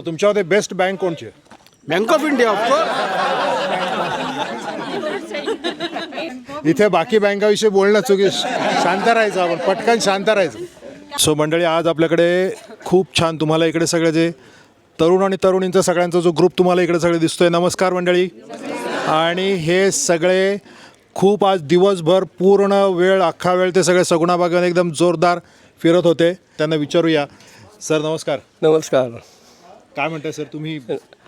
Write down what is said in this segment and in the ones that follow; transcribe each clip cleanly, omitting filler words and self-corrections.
तुमच्यामध्ये best bank कोणची आहे? Bank of India of course. इथे बाकी बँकाविषयी बोलणं चुकीच. शांत राहायचं, आपण पटकन शांत राहायचं. सो मंडळी, आज आपल्याकडे खूप छान तुम्हाला इकडे सगळे जे तरुण आणि तरुणींचा सगळ्यांचा जो ग्रुप तुम्हाला इकडे सगळे दिसतोय. नमस्कार मंडळी. आणि हे सगळे खूप आज दिवसभर पूर्ण वेळ अख्खा वेळ ते सगळे सगुणा बागेमध्ये एकदम जोरदार फिरत होते. त्यांना विचारूया. सर नमस्कार. नमस्कार. काय म्हणताय सर तुम्ही?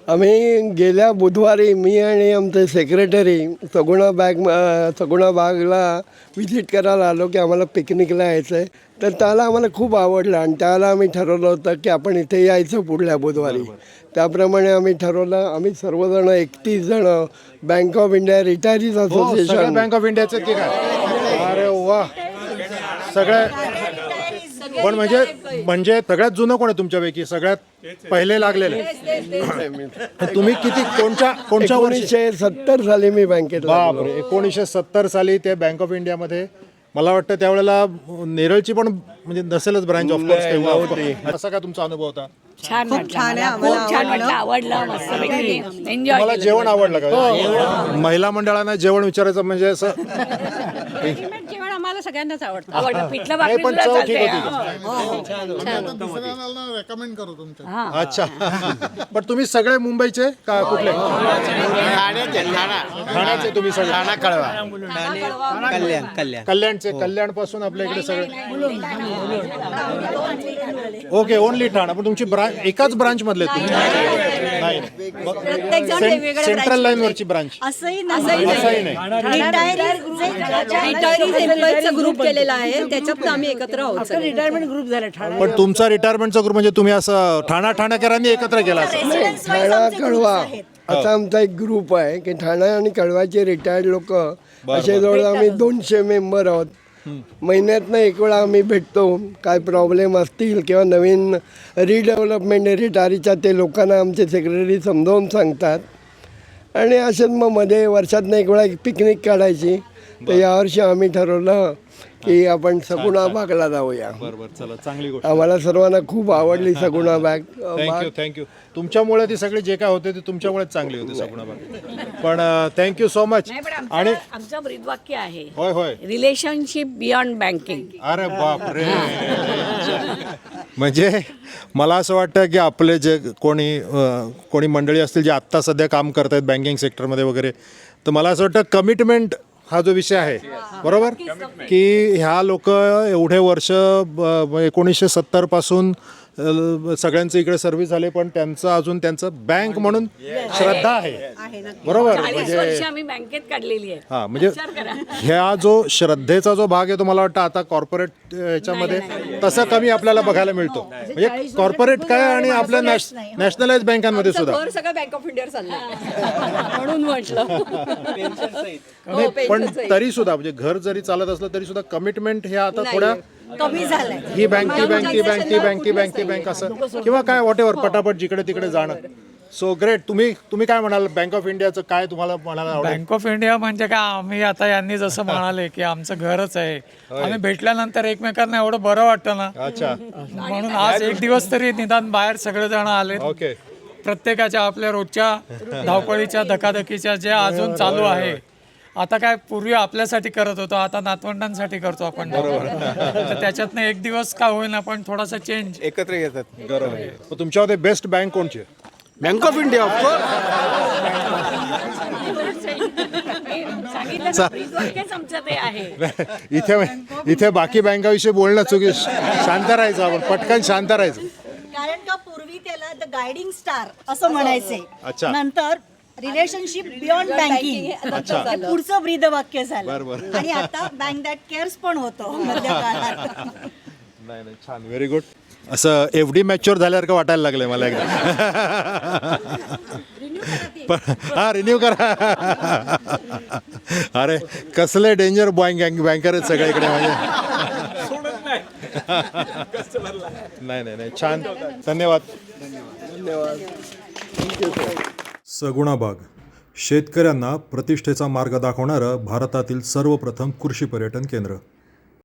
आम्ही गेल्या बुधवारी मी आणि आमचे सेक्रेटरी सगुणा बागला व्हिजिट करायला आलो की आम्हाला पिकनिकला यायचं आहे. तर त्याला आम्हाला खूप आवडलं आणि त्याला आम्ही ठरवलं होतं की आपण इथे यायचं पुढल्या बुधवारी. त्याप्रमाणे आम्ही ठरवलं. आम्ही सर्वजण 31 जण bank of India retirees association. Bank of इंडियाचे की काय? अरे वा, सगळ्या. पण म्हणजे सगळ्यात जुनं कोण आहे तुमच्यापैकी? सगळ्यात पहिले लागलेले तुम्ही किती कोणत्या 1970 साली मी बँकेत. बापरे, 1970 साली ते बँक ऑफ इंडियामध्ये. मला वाटतं त्यावेळेला नेरळची पण म्हणजे नसेलच ब्रांच ऑफकोर्स. असा का तुमचा अनुभव होता? छान वाटलं, आवडलं मस्तपैकी एन्जॉय. मला जेवण आवडलं का? महिला मंडळांना जेवण विचारायचं म्हणजे असं जेवण आम्हाला सगळ्यांनाच आवडतं. पिठलं नाही, भाकरी पण सुद्धा चव ठीक चालते. होती. अच्छा. पण तुम्ही सगळे मुंबईचे का कुठले? ठाण्याचे तुम्ही सगळे? कल्याणचे. कल्याण पासून आपल्या इकडे सगळे. ओके, ओनली ठाणा. पण तुमची ब्रांच एकाच ब्रांच मधले तुम्ही? नाही, सेंट्रल लाईन वरची ब्रांच असंही नाही. रिटायरीज ग्रुप केलेला आहे, त्याच्यात आम्ही एकत्र आहोत. रिटायरमेंट ग्रुप झाला. पण तुमचा रिटायरमेंटचा ग्रुप म्हणजे तुम्ही असं ठाण्याकरांनी एकत्र केला असं? ठाणा कळवा असा आमचा एक ग्रुप आहे की ठाणा आणि कळवाचे रिटायर्ड लोक असे जवळ आम्ही 200 मेंबर आहोत. महिन्यातनं एक वेळा आम्ही भेटतो. काय प्रॉब्लेम असतील किंवा नवीन रिडेव्हलपमेंट रिटायरीच्या ते लोकांना आमचे सेक्रेटरी समजावून सांगतात. आणि असेच मग मध्ये वर्षातनं एक वेळा पिकनिक काढायची. तर यावर्षी आम्ही ठरवलं की आपण सगुणा बागला जाऊया. बरोबर, चला, चांगली गोष्ट. आम्हाला सर्वांना खूप आवडली सगुणा बाग. थँक्यू. तुमच्यामुळे ती सगळी जे काय होते ते तुमच्यामुळेच चांगली होती सगुणा बाग. पण थँक्यू सो मच. आणि आमचं ब्रीदवाक्य आहे, होय, रिलेशनशिप बियॉन्ड बँकिंग. अरे बाप रे. म्हणजे मला असं वाटतं की आपले जे कोणी मंडळी असतील जे आत्ता सध्या काम करत आहेत बँकिंग सेक्टरमध्ये वगैरे, तर मला असं वाटतं कमिटमेंट हा जो विषय आहे, बरोबर, की ह्या लोक एवढे वर्ष 1970 पासून सगळ्यांचं इकडे सर्व्हिस झाले, पण त्यांचं अजून त्यांचं बँक म्हणून श्रद्धा आहे. बरोबर. 40 वर्ष आम्ही बँकेत काढलेली आहे. हा, म्हणजे ह्या जो श्रद्धेचा जो भाग आहे तो मला वाटतं आता कॉर्पोरेट याच्यामध्ये तसं कमी आपल्याला बघायला मिळतो. म्हणजे कॉर्पोरेट काय आणि आपल्या नॅशनलाइज बँकांमध्ये सुद्धा. सगळं बँक ऑफ इंडिया चाललं म्हणून म्हटलं. पण तरी सुद्धा म्हणजे घर जरी चालत असलं तरी सुद्धा कमिटमेंट हे आता थोड्या कमी झालंय. ही बँक असं किंवा काय वॉट एव्हर, पटापट जिकडे तिकडे जाणं. So great. तुम्ही काय म्हणाल बँक ऑफ इंडियाचं? काय तुम्हाला म्हणायला आवडेल? बँक ऑफ इंडिया म्हणजे काय, आम्ही आता यांनी जसं म्हणाले की आमचं घरच आहे. आम्ही भेटल्यानंतर एकमेकांना एवढं बरं वाटतं ना. अच्छा. म्हणून आज एक दिवस तरी निदान बाहेर सगळेजण आले. ओके. प्रत्येकाच्या आपल्या रोजच्या धावपळीच्या धकाधकीच्या जे अजून चालू आहे. आता काय पूर्वी आपल्यासाठी करत होतो, आता नातवंडांसाठी करतो आपण. तर त्याच्यातनं एक दिवस का होईना पण थोडासा चेंज एकत्र येतात. बरोबर. तुमच्यामध्ये बेस्ट बँक कोणची आहे? Bank of India of course. आमचं ते आहे. इथे बाकी बँकाविषयी बोलणं चुकीच. शांत राहायचं, आपण पटकन शांत राहायचं. कारण का पूर्वी त्याला द गायडिंग स्टार असं म्हणायचे. अच्छा. नंतर रिलेशनशिप बियॉन्ड बँकिंग पुढचं ब्रीदवाक्य झालं. आणि आता बँक दॅट केअर्स पण होतो मध्यकाळात. नाही, छान, व्हेरी गुड. असं एवढी मॅच्युअर झाल्यावर का वाटायला लागलंय मला एकदा. हा, रिन्यू करा. अरे कसले डेंजर बँकर आहेत सगळे इकडे. म्हणजे नाही, छान, धन्यवाद. सगुणा बाग शेतकऱ्यांना प्रतिष्ठेचा मार्ग दाखवणारं भारतातील सर्वप्रथम कृषी पर्यटन केंद्र.